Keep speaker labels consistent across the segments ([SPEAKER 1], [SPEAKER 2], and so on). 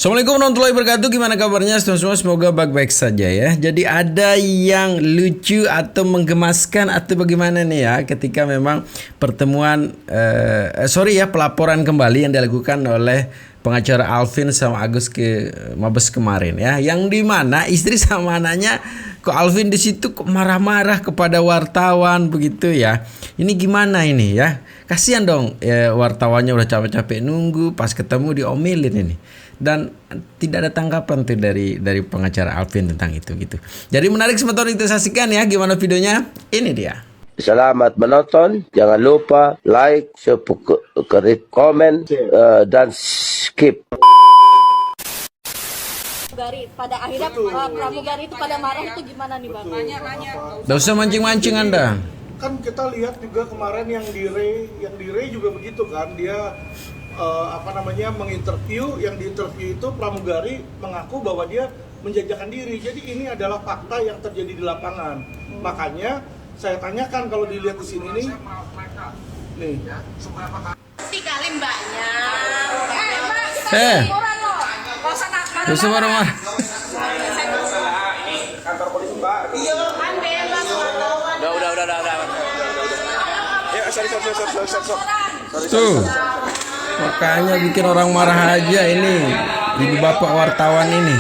[SPEAKER 1] Assalamualaikum warahmatullahi wabarakatuh. Gimana kabarnya semua? Semoga baik-baik saja ya. Jadi ada yang lucu atau menggemaskan atau bagaimana nih ya ketika memang pertemuan pelaporan kembali yang dilakukan oleh pengacara Alvin sama Agus ke Mabes kemarin ya. Yang dimana istri sama anaknya kok Alvin di situ kok marah-marah kepada wartawan begitu ya. Ini gimana ini ya? Kasihan dong ya, wartawannya udah capek-capek nunggu, pas ketemu diomelin ini. Dan tidak ada tanggapan tuh dari pengacara Alvin tentang itu gitu. Jadi menarik, sebentar kita saksikan ya gimana videonya. Ini dia.
[SPEAKER 2] Selamat menonton. Jangan lupa like, subscribe, komen, dan skip.
[SPEAKER 3] Pada akhirnya pramugari itu pada marah itu gimana nih Bang?
[SPEAKER 1] Gak usah mancing-mancing Anda.
[SPEAKER 4] Kan kita lihat juga kemarin yang di Ray juga begitu kan, dia menginterview, yang diinterview itu pramugari mengaku bahwa dia menjajakan diri. Jadi ini adalah fakta yang terjadi di lapangan. Makanya saya tanyakan, kalau dilihat di sini nih
[SPEAKER 3] Kali mbaknya.
[SPEAKER 1] Gak usah marah-marah.
[SPEAKER 4] kantor polisi Mbak.
[SPEAKER 3] Iya kan bebas wartawan.
[SPEAKER 2] Udah.
[SPEAKER 4] Ya, sorry.
[SPEAKER 1] Tuh. Makanya bikin orang marah aja ini. Ibu bapak wartawan ini.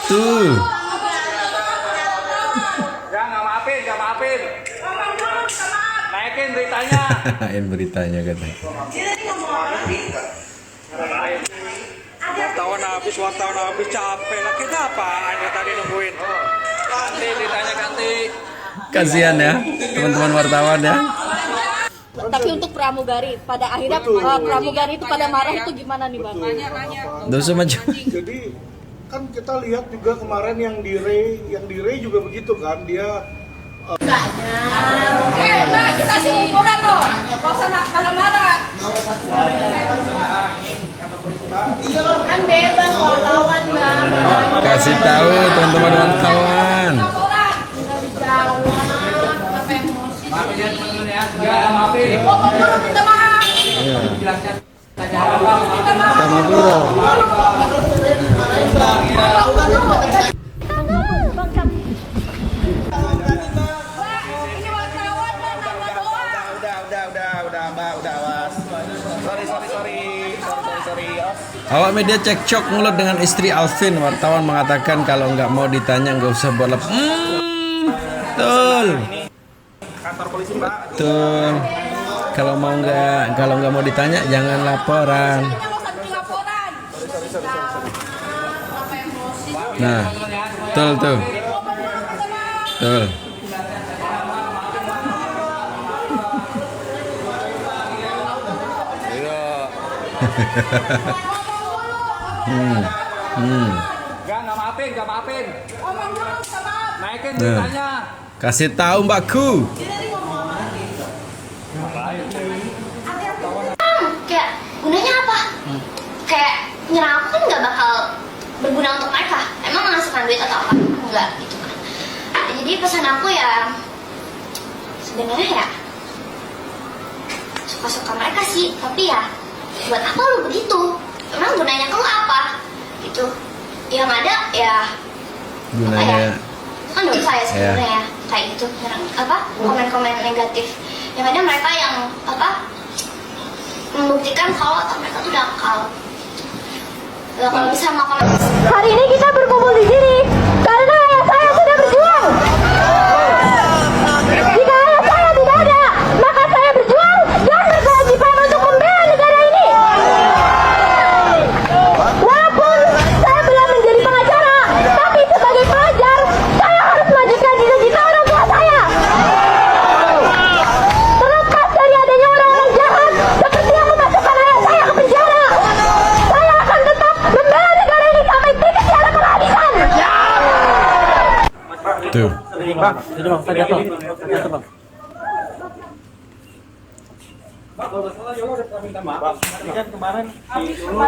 [SPEAKER 1] Tuh.
[SPEAKER 5] Gak maafin. Naikin beritanya.
[SPEAKER 1] Naikin beritanya katanya.
[SPEAKER 5] Wartawan habis capek lah. Kita apa? Anda tadi nungguin. Ganti beritanya ganti.
[SPEAKER 1] Kasihan ya teman-teman wartawan ya.
[SPEAKER 3] Tapi untuk pramugari, pada akhirnya pramugari itu pada marah itu gimana nih Bang?
[SPEAKER 1] Gak usah macam.
[SPEAKER 4] Jadi kan kita lihat juga kemarin yang di Ray juga begitu kan, dia
[SPEAKER 3] Mbak, kita sih ukuran loh. Gak usah marah-marah. Kan bebas wartawan Mbak.
[SPEAKER 1] Kasih tahu teman-teman wartawan.
[SPEAKER 3] Minta maaf.
[SPEAKER 5] Udah Mbak, udah awas. Sorry.
[SPEAKER 1] Awak media cekcok mulut dengan istri Alvin. Wartawan mengatakan kalau nggak mau ditanya nggak usah buat betul.
[SPEAKER 5] Kantor polisi Mbak.
[SPEAKER 1] Betul. Kalau nggak mau ditanya jangan laporan. Nah, betul.
[SPEAKER 5] Gak maafin. Naikin
[SPEAKER 1] Nah,
[SPEAKER 5] beritanya.
[SPEAKER 1] kasih tahu mbakku.
[SPEAKER 6] Kayak gunanya apa? Kayak nyerang aku kan nggak bakal berguna untuk mereka. Emang menghasilkan duit atau apa? Enggak gitu kan. Jadi pesan aku ya sebenarnya ya suka-suka mereka sih, tapi ya buat apa lu begitu? Emang gunanya kamu apa? Gitu. Yang ada ya
[SPEAKER 1] Gunanya
[SPEAKER 6] kan dosa saya sebenarnya ya. Kayak gitu, komen-komen negatif. Yang ada mereka yang membuktikan kalau mereka tuh nakal. Kalau bisa makan. Hari ini kita berkumpul di sini karena ayah saya sudah berjuang. Jika ayah saya tidak ada, maka saya berjuang dan berkewajiban untuk membela negara ini. Walaupun saya belum menjadi pengacara, tapi sebagai pelajar, saya harus melanjutkan cita-cita orang tua saya. Terlepas dari adanya orang-orang jahat seperti yang memasukkan ayah saya ke penjara, saya akan tetap membela negara ini sampai titik tiada penghabisan.
[SPEAKER 1] tuh.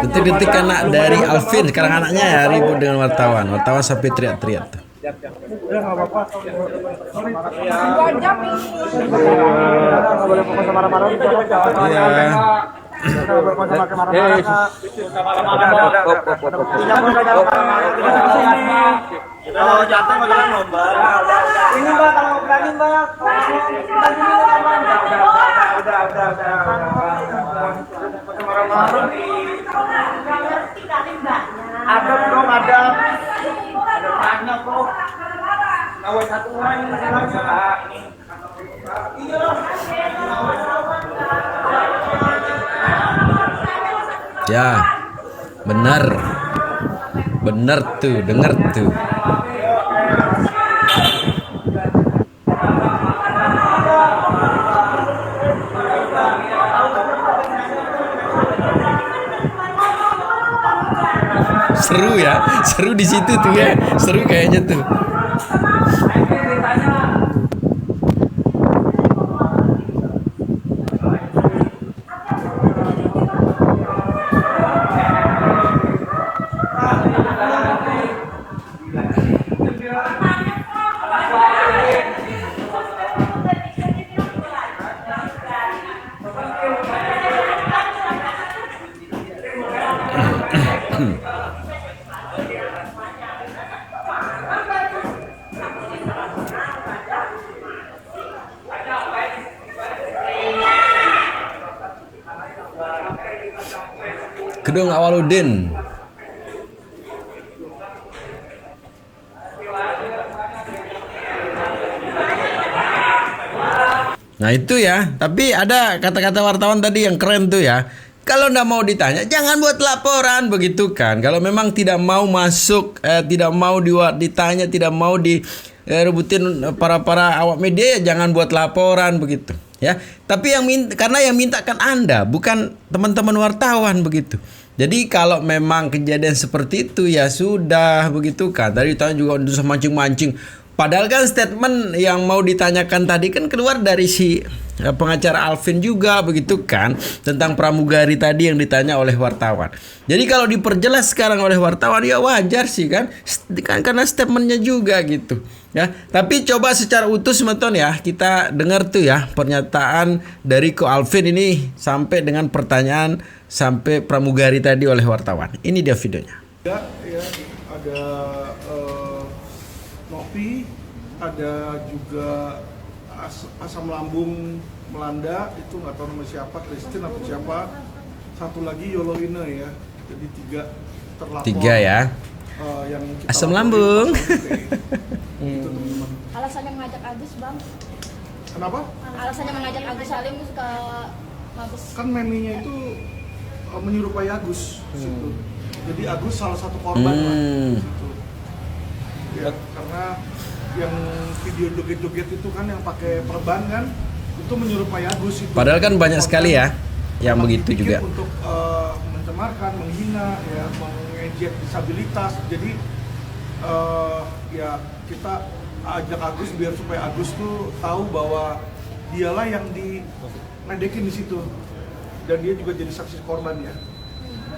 [SPEAKER 1] Detik-detik anak dari Alvin, sekarang anaknya ya ribut dengan wartawan sampai teriak-teriak tuh.
[SPEAKER 4] Udah nggak apa-apa.
[SPEAKER 5] Kalau jatuh nggak jangan lomba. Ini mbak kalau berani mbak. Ada dong ada banyak kok. Nawai satu orang ini
[SPEAKER 1] Ya, benar. Benar tuh, denger tuh. Seru ya, seru di situ tuh ya, seru kayaknya tuh. Gedung Awaludin. Nah itu ya, tapi ada kata-kata wartawan tadi yang keren tuh ya. Kalau nggak mau ditanya, jangan buat laporan begitu kan. Kalau memang tidak mau masuk, tidak mau ditanya, tidak mau direbutin para awak media, ya jangan buat laporan begitu. Ya, tapi karena yang minta kan Anda, bukan teman-teman wartawan begitu. Jadi kalau memang kejadian seperti itu ya sudah begitu kan. Tadi ditanya juga untuk mancing-mancing. Padahal kan statement yang mau ditanyakan tadi kan keluar dari si pengacara Alvin juga begitu kan, tentang pramugari tadi yang ditanya oleh wartawan. Jadi kalau diperjelas sekarang oleh wartawan ya wajar sih kan karena statementnya juga gitu ya. Tapi coba secara utuh Semeton ya kita dengar tuh ya pernyataan dari Ko Alvin ini sampai dengan pertanyaan sampai pramugari tadi oleh wartawan. Ini dia videonya.
[SPEAKER 4] Ya, ada Novi, ada juga asam lambung melanda, itu nggak tahu nama siapa, Christine atau siapa. Satu lagi Yoloine ya, jadi 3 terlapor.
[SPEAKER 1] 3 ya.
[SPEAKER 4] Yang kita
[SPEAKER 1] Asam lambung.
[SPEAKER 4] Itu teman-teman.
[SPEAKER 3] Alasannya mengajak Agus, Bang.
[SPEAKER 4] Kenapa?
[SPEAKER 3] Alasannya mengajak Agus Salim ke Mabes.
[SPEAKER 4] Kan meminya itu menyerupai Agus situ. Jadi Agus salah satu korban lah situ. Ya, karena yang video joget-joget itu kan yang pakai perban kan itu menyerupai Agus itu.
[SPEAKER 1] Padahal kan banyak sekali ya yang begitu juga.
[SPEAKER 4] Untuk mencemarkan, menghina, ya, mengejek disabilitas. Jadi ya kita ajak Agus biar supaya Agus tuh tahu bahwa dialah yang diledekin di situ dan dia juga jadi saksi korban ya.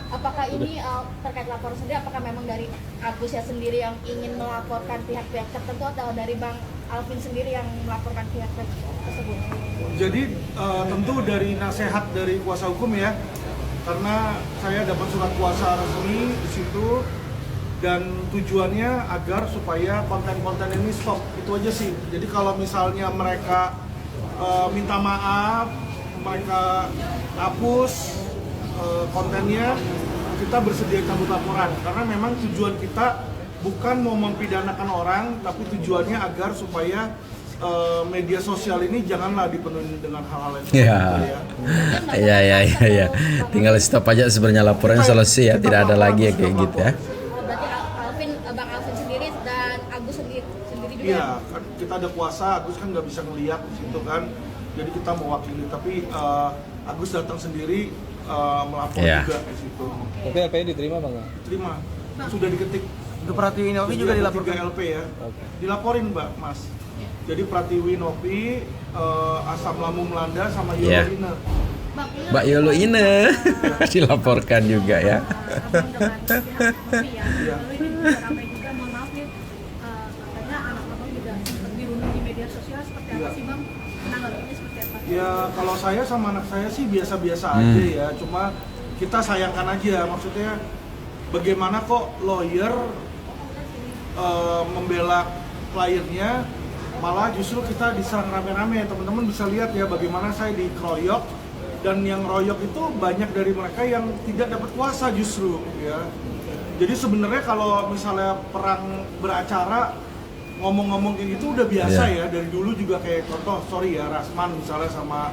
[SPEAKER 3] Apakah ini terkait laporan sendiri, apakah memang dari Agus ya sendiri yang ingin melaporkan pihak-pihak tertentu atau dari Bang Alvin sendiri yang melaporkan pihak-pihak tersebut?
[SPEAKER 4] Jadi tentu dari nasihat dari kuasa hukum ya, karena saya dapat surat kuasa resmi di situ dan tujuannya agar supaya konten-konten ini stop, itu aja sih. Jadi kalau misalnya mereka minta maaf, mereka hapus kontennya, kita bersedia cabut laporan karena memang tujuan kita bukan mau mempidanakan orang, tapi tujuannya agar supaya media sosial ini janganlah dipenuhi dengan hal-hal yang seperti itu
[SPEAKER 1] ya. Tinggal stop aja sebenarnya laporan selesai ya, tidak ada lagi ya kayak gitu ya.
[SPEAKER 3] Berarti Bang Alvin sendiri dan Agus sendiri juga.
[SPEAKER 4] Iya, kan kita ada kuasa, Agus kan nggak bisa ngelihat di situ kan, jadi kita mewakili. Tapi Agus datang sendiri melapor juga di situ.
[SPEAKER 7] Tapi LP-nya diterima Bang?
[SPEAKER 4] Diterima, sudah diketik.
[SPEAKER 7] Untuk Pratiwi Novi juga dilaporkan?
[SPEAKER 4] 3 LP ya, dilaporin Mbak, Mas. Jadi Pratiwi Novi, asam lambung melanda sama Yoloine.
[SPEAKER 1] Mbak Yoloine dilaporkan juga ya.
[SPEAKER 3] Lalu ini juga mohon maaf nih, katanya
[SPEAKER 4] Ya kalau saya sama anak saya sih biasa-biasa aja ya, cuma kita sayangkan aja, maksudnya bagaimana kok lawyer membela kliennya, malah justru kita diserang rame-rame. Teman-teman bisa lihat ya bagaimana saya dikeroyok, dan yang royok itu banyak dari mereka yang tidak dapat kuasa justru ya. Jadi sebenarnya kalau misalnya perang beracara ngomong-ngomong kayak gitu udah biasa ya, dari dulu juga kayak contoh Rasman misalnya sama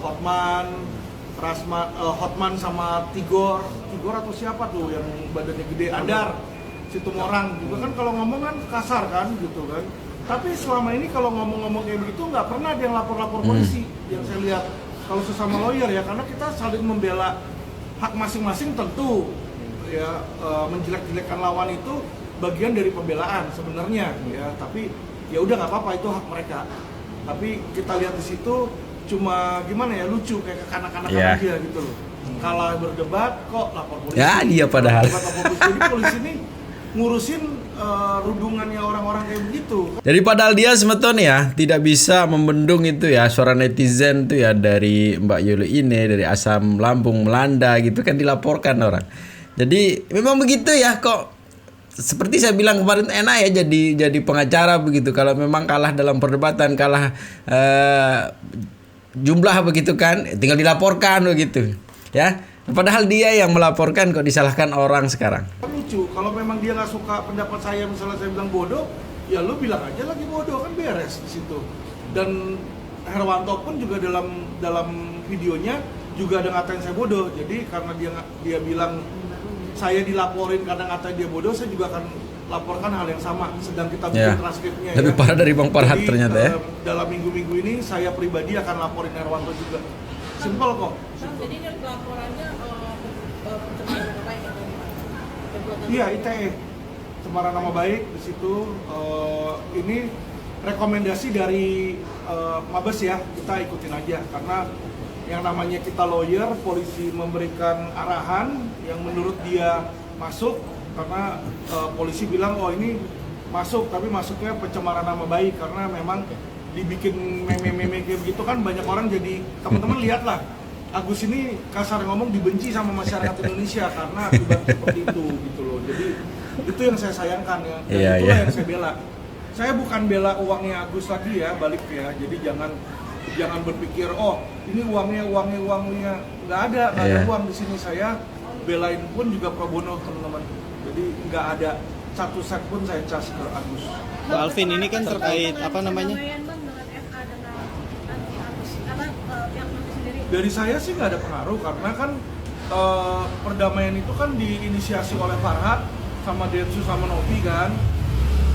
[SPEAKER 4] Hotman sama Tigor atau siapa tuh yang badannya gede, Andar Situmorang juga kan kalau ngomong kan kasar kan gitu kan. Tapi selama ini kalau ngomong-ngomong kayak begitu nggak pernah ada yang lapor-lapor polisi yang saya lihat kalau sesama lawyer ya, karena kita saling membela hak masing-masing tentu ya, menjelek-jelekkan lawan itu bagian dari pembelaan sebenarnya ya, tapi ya udah nggak apa-apa, itu hak mereka. Tapi kita lihat di situ cuma gimana ya, lucu kayak kekanak-kanakan aja gitu loh. Kalah berdebat kok lapor polisi.
[SPEAKER 1] Ya dia padahal.
[SPEAKER 4] Jadi polisi ini ngurusin rundungannya orang-orang kayak begitu.
[SPEAKER 1] Jadi padahal dia sebetulnya ya tidak bisa membendung itu ya suara netizen tuh ya, dari Mbak Yuli ini dari Asam Lambung melanda gitu kan, dilaporkan orang. Jadi memang begitu ya, kok seperti saya bilang kemarin, enak ya jadi pengacara begitu. Kalau memang kalah dalam perdebatan, kalah jumlah begitu kan, tinggal dilaporkan begitu ya. Padahal dia yang melaporkan kok disalahkan orang sekarang.
[SPEAKER 4] Lucu, kalau memang dia nggak suka pendapat saya, misalnya saya bilang bodoh, ya lu bilang aja lagi bodoh, kan beres di situ. Dan Herwanto pun juga dalam videonya juga ada ngatain saya bodoh. Jadi karena dia bilang saya dilaporin karena ngatain dia bodoh, saya juga akan laporkan hal yang sama. Sedang kita bikin transkripnya.
[SPEAKER 1] Lebih parah dari Bang Farhat ternyata ya.
[SPEAKER 4] Dalam minggu-minggu ini saya pribadi akan laporin Herwanto juga. Simpel kok.
[SPEAKER 3] Jadi laporannya pencemaran nama baik atau gimana?
[SPEAKER 4] Iya, ITE, pencemaran nama baik di situ. Ini rekomendasi dari Mabes ya, kita ikutin aja karena yang namanya kita lawyer, polisi memberikan arahan yang menurut dia masuk, karena polisi bilang oh ini masuk, tapi masuknya pencemaran nama baik karena memang dibikin meme-meme kayak begitu kan, banyak orang jadi, teman-teman lihatlah Agus ini kasar ngomong dibenci sama masyarakat Indonesia karena akibat seperti itu gitu loh. Jadi itu yang saya sayangkan ya, dan itulah yang saya bela. Saya bukan bela uangnya Agus lagi ya, balik ya. Jadi jangan berpikir oh ini uangnya nggak ada uang di sini. Saya belain pun juga pro bono teman-teman. Jadi nggak ada satu set pun saya cas ke Agus.
[SPEAKER 7] Pak Alvin, ini kan terkait apa namanya?
[SPEAKER 4] Dari saya sih nggak ada pengaruh karena kan perdamaian itu kan diinisiasi oleh Farhat sama Densu sama Novi kan,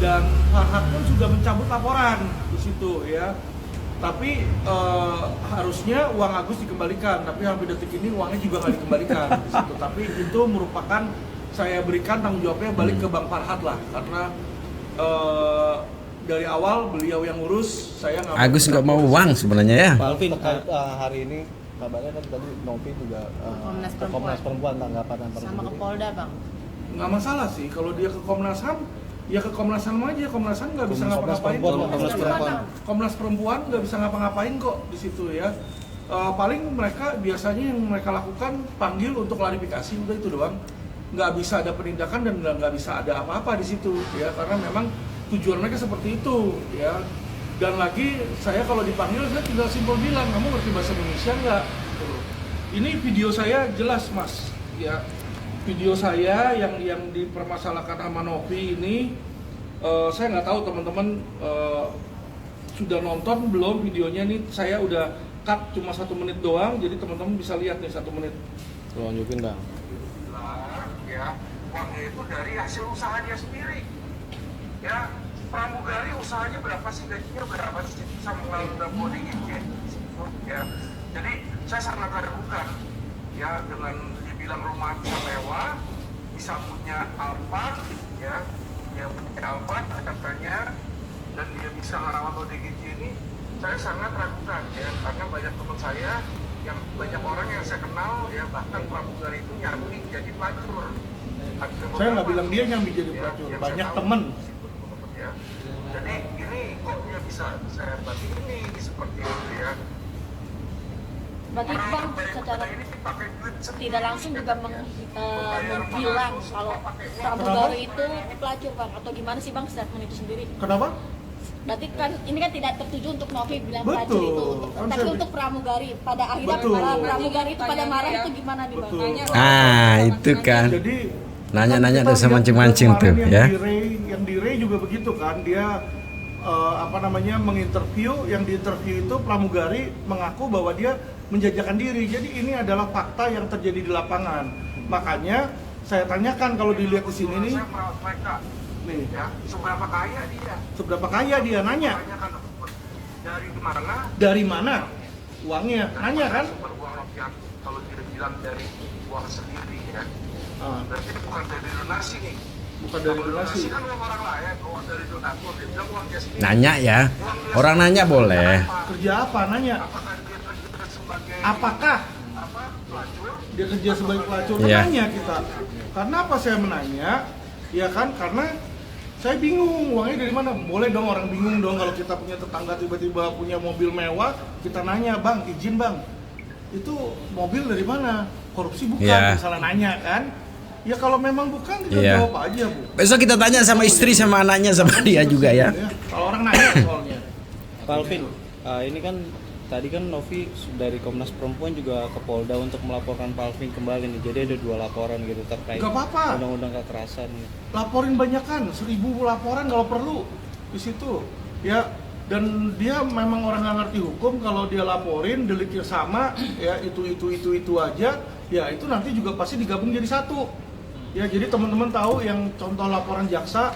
[SPEAKER 4] dan Farhat pun sudah mencabut laporan di situ ya. Tapi harusnya uang Agus dikembalikan, tapi sampai detik ini uangnya juga nggak dikembalikan di situ. Tapi itu merupakan saya berikan tanggung jawabnya balik ke Bang Farhat lah, karena dari awal beliau yang ngurus, saya nggak.
[SPEAKER 1] Agus nggak mau uang sebenarnya ya.
[SPEAKER 7] Pak Alvin, hari ini kabarnya kan tadi Novi juga ke Komnas Perempuan tanggapan
[SPEAKER 3] sama ke Polda bang.
[SPEAKER 4] Nggak masalah sih kalau dia ke Komnas HAM, ya ke Komnas HAM aja. Komnas HAM nggak bisa ngapa-ngapain. Komnas Perempuan nggak bisa ngapa-ngapain kok di situ ya. Paling mereka biasanya yang mereka lakukan panggil untuk klarifikasi, udah itu doang. Nggak bisa ada penindakan dan nggak bisa ada apa-apa di situ ya, karena memang tujuan mereka seperti itu ya. Dan lagi saya kalau dipanggil saya tinggal simpel bilang, kamu ngerti bahasa Indonesia nggak? Ini video saya jelas mas ya, video saya yang dipermasalahkan sama Novi ini, saya nggak tahu teman-teman sudah nonton belum videonya. Nih saya udah cut cuma 1 menit doang, jadi teman-teman bisa lihat nih 1 menit.
[SPEAKER 7] Tunjukin bang.
[SPEAKER 5] Ya, uangnya itu dari hasil usaha dia sendiri. Ya, pramugari usahanya berapa sih, gajinya berapa sih, sama udah coding ya. Jadi saya sangat ragukan ya dengan dibilang rumah bisa mewah, bisa punya Alphard ya, dia punya Alphard katanya, dan dia bisa ngarawat ODGJ ini, saya sangat ragukan ya, karena banyak teman saya yang banyak orang yang saya kenal ya, bahkan pramugari itu nyambi jadi pelacur.
[SPEAKER 4] Saya nggak bilang dia nyambi jadi pelacur, banyak temen.
[SPEAKER 5] Ya. Jadi ini kok dia bisa saya bagi ini seperti itu ya.
[SPEAKER 3] Berarti Bang secara tidak langsung juga mengbilang kalau pramugari itu pelacur Bang, atau gimana sih Bang statement itu sendiri?
[SPEAKER 4] Kenapa?
[SPEAKER 3] Berarti kan ini kan tidak tertuju untuk Novi bilang
[SPEAKER 4] Betul.
[SPEAKER 3] pelacur itu,
[SPEAKER 4] Kan
[SPEAKER 3] tapi
[SPEAKER 4] saya-
[SPEAKER 3] untuk pramugari pada akhirnya
[SPEAKER 4] Betul.
[SPEAKER 3] para pramugari itu pada marah itu gimana nih Bang?
[SPEAKER 4] Betul.
[SPEAKER 1] Ah, itu kan.
[SPEAKER 4] Jadi
[SPEAKER 1] Nanya-nanya
[SPEAKER 4] kan
[SPEAKER 1] dosa
[SPEAKER 4] kita
[SPEAKER 1] mancing-mancing
[SPEAKER 4] lihat
[SPEAKER 1] tuh,
[SPEAKER 4] kemarin
[SPEAKER 1] ya.
[SPEAKER 4] Yang di Ray juga begitu kan, dia menginterview, yang diinterview itu pramugari mengaku bahwa dia menjajakan diri. Jadi ini adalah fakta yang terjadi di lapangan. Makanya saya tanyakan kalau dilihat di sini nih,
[SPEAKER 5] Saya merawat mereka.
[SPEAKER 4] nih
[SPEAKER 5] Ya, seberapa kaya dia?
[SPEAKER 4] seberapa kaya dia, nanya
[SPEAKER 5] Tanyakan dari mana?
[SPEAKER 4] dari mana uangnya, nanya kan?
[SPEAKER 5] Sumber uang yang kalau tidak bilang dari uang sendiri ya.
[SPEAKER 4] Ah,
[SPEAKER 5] Berarti ini bukan dari donasi nih.
[SPEAKER 4] bukan dari
[SPEAKER 5] Kalau
[SPEAKER 4] donasi.
[SPEAKER 5] kan uang orang lain, uang dari donatur, dia bilang uang dia sendiri.
[SPEAKER 1] Nanya ya. Orang nanya boleh.
[SPEAKER 4] Kerja apa? Nanya.
[SPEAKER 5] Apakah dia kerja sebagai
[SPEAKER 4] Apakah
[SPEAKER 5] pelacur?
[SPEAKER 4] dia kerja sebagai pelacur?
[SPEAKER 1] Iya.
[SPEAKER 4] Nanya kita. Karena apa saya menanya? Ya kan, karena saya bingung uangnya dari mana. Boleh dong orang bingung dong kalau kita punya tetangga tiba-tiba punya mobil mewah, kita nanya, bang, izin bang, itu mobil dari mana? Korupsi bukan?
[SPEAKER 1] Iya.
[SPEAKER 4] Misalnya nanya kan? Ya kalau memang bukan kita
[SPEAKER 1] Iya.
[SPEAKER 4] jawab aja bu.
[SPEAKER 1] Besok kita tanya sama istri sama anaknya sama dia juga ya.
[SPEAKER 4] Kalau orang nanya soalnya.
[SPEAKER 7] Pak Alvin, ini kan tadi kan Novi dari Komnas Perempuan juga ke Polda untuk melaporkan Pak Alvin kembali nih. Jadi ada 2 laporan gitu terkait
[SPEAKER 4] Gak apa-apa.
[SPEAKER 7] undang-undang kekerasan.
[SPEAKER 4] Laporin banyakan, 1000 laporan kalau perlu di situ ya. Dan dia memang orang nggak ngerti hukum, kalau dia laporin deliknya sama ya, itu aja ya, itu nanti juga pasti digabung jadi satu ya. Jadi teman-teman tahu yang contoh laporan jaksa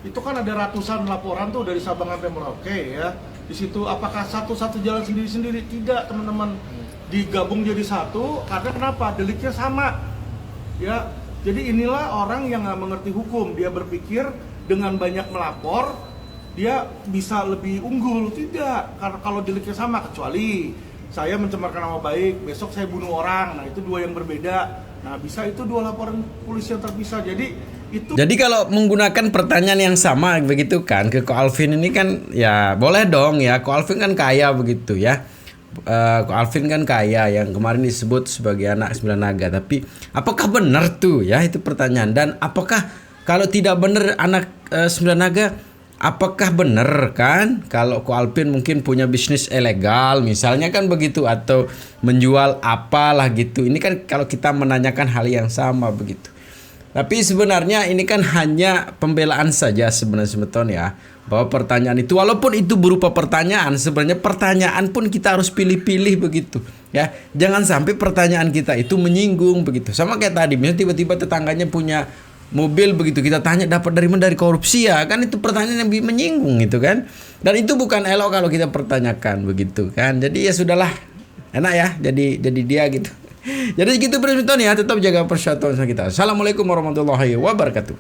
[SPEAKER 4] itu kan ada ratusan laporan tuh dari Sabang sampai Merauke ya. Di situ apakah satu-satu jalan sendiri-sendiri? Tidak teman-teman, digabung jadi satu karena kenapa? Deliknya sama ya. Jadi inilah orang yang nggak mengerti hukum, dia berpikir dengan banyak melapor dia bisa lebih unggul. Tidak, karena kalau deliknya sama, kecuali saya mencemarkan nama baik, besok saya bunuh orang, nah itu 2 yang berbeda. Nah bisa itu 2 laporan polisi yang terpisah. Jadi itu
[SPEAKER 1] Jadi kalau menggunakan pertanyaan yang sama begitu kan ke Ko Alvin ini kan ya boleh dong ya. Ko Alvin kan kaya begitu ya. Ko Alvin kan kaya yang kemarin disebut sebagai anak 9 naga. Tapi apakah benar tuh ya itu pertanyaan? Dan apakah kalau tidak benar anak 9 naga, apakah benar kan kalau Ko Alvin mungkin punya bisnis ilegal misalnya kan begitu, atau menjual apalah gitu. Ini kan kalau kita menanyakan hal yang sama begitu. Tapi sebenarnya ini kan hanya pembelaan saja sebenarnya sebetulnya ya, bahwa pertanyaan itu walaupun itu berupa pertanyaan, sebenarnya pertanyaan pun kita harus pilih-pilih begitu ya. Jangan sampai pertanyaan kita itu menyinggung begitu. Sama kayak tadi misalnya tiba-tiba tetangganya punya mobil begitu, kita tanya dapat dari mana, dari korupsi ya kan, itu pertanyaan yang menyinggung gitu kan. Dan itu bukan elok kalau kita pertanyakan begitu kan. Jadi ya sudahlah, enak ya jadi dia gitu. Jadi gitu Bro Smithon ya, tetap jaga persatuan kita. Assalamualaikum warahmatullahi wabarakatuh.